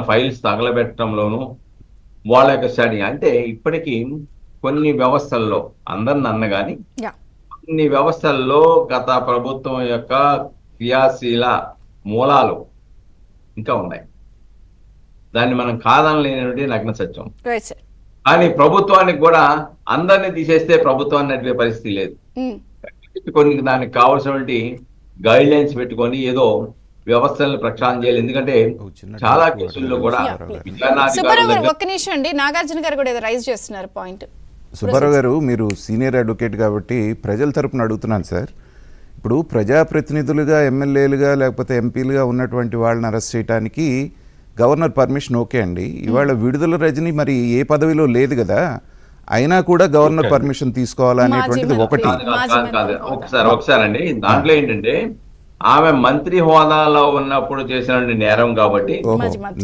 Files తగలబెట్టడంలోను వాళ్ళ యొక్క study అంటే ఇప్పటికీ కొన్ని వ్యవస్థల్లో అందరిని అన్నగాని యా కొన్ని వ్యవస్థల్లో గత ప్రభుత్వం యొక్క క్రియాశీల మూలాలు ఇంకా ఉన్నాయి. దాన్ని మనం కాదనలేనటువంటి నగ్న సత్యం. Right sir. కానీ ప్రభుత్వానికి కూడా అందరినీ తీసేస్తే ప్రభుత్వాన్ని నడిపే పరిస్థితి లేదు. కొన్ని దానికి కావాల్సినటువంటి గైడ్ లైన్స్ పెట్టుకొని ఏదో వ్యవస్థలను ప్రక్షాళన చేయాలి. ఎందుకంటే చాలా కేసుల్లో కూడా సుబ్బారావు గారు ఒక్క నిమిషం అండి, నాగార్జున గారు కూడా ఏదో రైజ్ చేస్తున్నారు పాయింట్. సుబ్బారావు గారు, మీరు సీనియర్ అడ్వకేట్ కాబట్టి ప్రజల తరపున అడుగుతున్నాను సార్. ఇప్పుడు ప్రజాప్రతినిధులుగా, ఎమ్మెల్యేలుగా లేకపోతే ఎంపీలుగా ఉన్నటువంటి వాళ్ళని అరెస్ట్ చేయడానికి గవర్నర్ పర్మిషన్ ఓకే అండి. ఇవాళ విడుదల రజని మరి ఏ పదవిలో లేదు కదా, అయినా కూడా గవర్నర్ పర్మిషన్ తీసుకోవాలనేటువంటిది ఒకటి. ఒకసారి అండి, దాంట్లో ఏంటంటే ఆమె మంత్రి హోదాలో ఉన్నప్పుడు చేసిన నేరం కాబట్టి,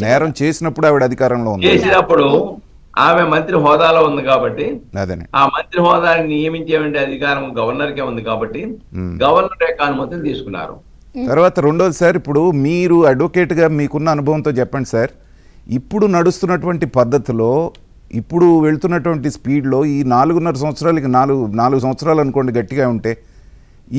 నేరం చేసినప్పుడు ఆవిడ అధికారంలో ఉంది, చేసినప్పుడు ఆమె మంత్రి హోదాలో ఉంది కాబట్టి, అదే ఆ మంత్రి హోదాని నియమించే అధికారం గవర్నర్ కే ఉంది కాబట్టి గవర్నర్ యొక్క అనుమతిని తీసుకున్నారు. తర్వాత రెండోది సార్, ఇప్పుడు మీరు అడ్వకేట్గా మీకున్న అనుభవంతో చెప్పండి సార్, ఇప్పుడు నడుస్తున్నటువంటి పద్ధతిలో, ఇప్పుడు వెళ్తున్నటువంటి స్పీడ్లో ఈ 4.5 సంవత్సరాలకి 4 సంవత్సరాలు అనుకోండి గట్టిగా ఉంటే,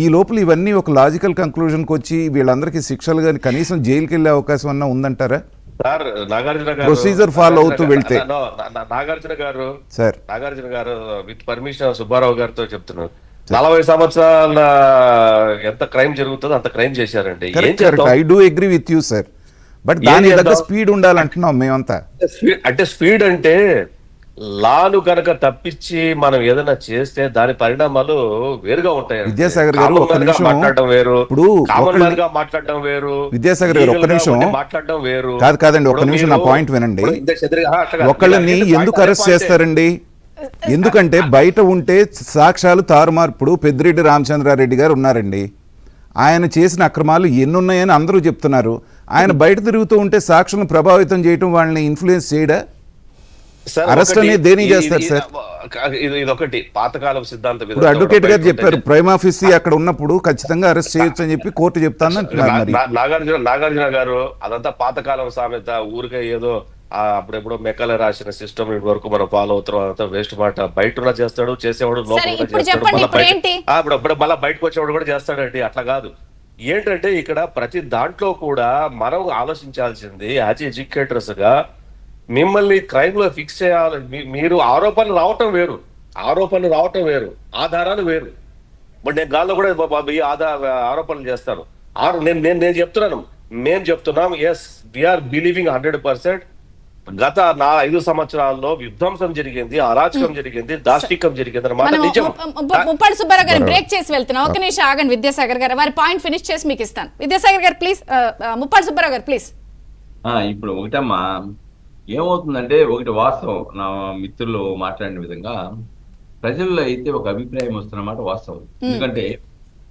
ఈ లోపల ఇవన్నీ ఒక లాజికల్ కంక్లూజన్కి వచ్చి వీళ్ళందరికీ శిక్షలు కానీ కనీసం జైలుకి వెళ్ళే అవకాశం అన్నా ఉందంటారా సార్? నాగార్జున గారు ప్రొసీజర్ ఫాలో అవుతూ వెళ్తే నాగార్జున గారు విత్ పర్మిషన్ సుబ్బారావు గారితో చెప్తున్నారు, 40 సంవత్సరాల ఎంత క్రైమ్ జరుగుతుందో అంత క్రైమ్ చేశారండి. I do agree with you sir, but దాని దగ్గర స్పీడ్ ఉండాలంటున్నాం మేమంతా. అంటే స్పీడ్ అంటే లాను కనుక తప్పించి మనం ఏదైనా చేస్తే దాని పరిణామాలు వేరుగా ఉంటాయి. విద్యాసాగర్ గారు ఒక నిమిషం మాట్లాడడం వేరు, ఇప్పుడు మాట్లాడడం వేరు. విద్యాసాగర్ గారు ఒక్క నిమిషం మాట్లాడడం వేరు. కాదండి, ఒక్క నిమిషం నా పాయింట్ వినండి. ఒకళ్ళని ఎందుకు అరెస్ట్ చేస్తారండి? ఎందుకంటే బయట ఉంటే సాక్ష్యాలు తారుమారు. ఇప్పుడు పెద్దిరెడ్డి రామచంద్రారెడ్డి గారు ఉన్నారండి, ఆయన చేసిన అక్రమాలు ఎన్నున్నాయని అందరూ చెప్తున్నారు. ఆయన బయట తిరుగుతూ ఉంటే సాక్షులను ప్రభావితం చేయటం, వాళ్ళని ఇన్ఫ్లుయెన్స్ చేయడా? అరెస్ట్ అనేది దేని చేస్తారు సార్? ఇది ఒకటి పాతకాలం సిద్ధాంతం. ఇప్పుడు అడ్వకేట్ గారు చెప్పారు ప్రైమ్ ఆఫీసీ అక్కడ ఉన్నప్పుడు ఖచ్చితంగా అరెస్ట్ చేయొచ్చు అని చెప్పి కోర్టు చెప్తాను అంటున్నారు. నాగార్జున గారు అదంతా పాతకాలం సామెత, ఊరికే ఏదో అప్పుడెప్పుడు మెక్కల రాసిన సిస్టమ్ వరకు మనం ఫాలో అవుతాం. వేస్ట్ మాట. బయట ఉన్న చేస్తాడు, చేసేవాడు లోపల చేస్తాడు, మళ్ళీ బయటకు వచ్చేవాడు కూడా చేస్తాడండి. అట్లా కాదు. ఏంటంటే ఇక్కడ ప్రతి దాంట్లో కూడా మనం ఆలోచించాల్సింది యాజ్ ఎడ్యుకేటర్స్ గా, మిమ్మల్ని క్రైమ్ లో ఫిక్స్ చేయాలి. మీరు ఆరోపణలు రావటం వేరు, ఆధారాలు వేరు. బట్ నేను గాల్లో కూడా ఆరోపణలు చేస్తాను. నేను చెప్తున్నాను, మేము చెప్తున్నాం, ఎస్ వీఆర్ బిలీవింగ్ 100%. గత 5 సంవత్సరాల్లో విధ్వంసం జరిగింది, అరాచకం జరిగింది, దాష్టికం జరిగింది అన్నమాట నిజం. ముప్పాడు సుబ్బారావు గారు బ్రేక్ చేసి వెళ్తున్నాం. ఒక నిమిషం ఆగండి విద్యాసాగర్ గారు, వారి పాయింట్ ఫినిష్ చేసి మీకు ఇస్తాను. విద్యాసాగర్ గారు ప్లీజ్, ముప్పాడు సుబ్బారావు గారు ప్లీజ్. ఇప్పుడు ఒకటమ్మా, ఏమవుతుందంటే ఒకటి వాస్తవం, నా మిత్రులు మాట్లాడిన విధంగా ప్రజల్లో అయితే ఒక అభిప్రాయం వస్తున్నమాట వాస్తవం. ఎందుకంటే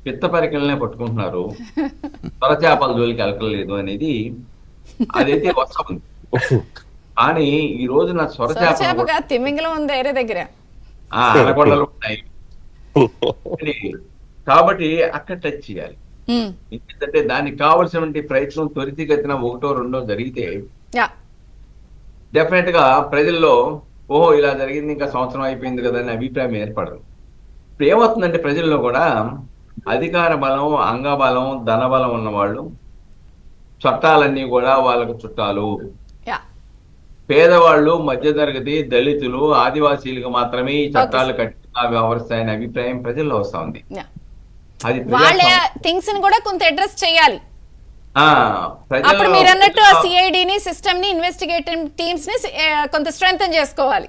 పిత్త పరికలనే పట్టుకుంటున్నారు, తొరచేపల జోలికి వెళ్ళలేదు అనేది అదైతే వాస్తవం. కానీ ఈ రోజు నా సొరచేప తిమింగలం ఉంది వేరే దగ్గర, అనకొండలు ఉన్నాయి కాబట్టి అక్కడ టచ్ చేయాలి. ఎందుకంటే దానికి కావలసినటువంటి ప్రయత్నం త్వరితగతిన 1, 2 జరిగితే డెఫినెట్ గా ప్రజల్లో ఓహో ఇలా జరిగింది, ఇంకా సంవత్సరం అయిపోయింది కదా అని అభిప్రాయం ఏర్పడదు. ఇప్పుడు ఏమవుతుందంటే ప్రజల్లో కూడా అధికార బలం, అంగబలం, ధనబలం ఉన్నవాళ్ళు చట్టాలన్నీ కూడా వాళ్ళకు చుట్టాలు, పేదవాళ్ళు, మధ్యతరగతి, దళితులు, ఆదివాసీలకు మాత్రమే ఈ చట్టాలు కఠినంగా వ్యవహరిస్తాయనే అభిప్రాయం ప్రజల్లో వస్తా ఉంది. అది థింగ్స్ ని కూడా కొంత అడ్రస్ చేయాలి. అప్పుడు మీరు అన్నట్టు ఆ సిఐడిని, సిస్టమ్ ని, ఇన్వెస్టిగేటివ్ టీమ్స్ ని కొంత స్ట్రెంగ్తన్ చేసుకోవాలి.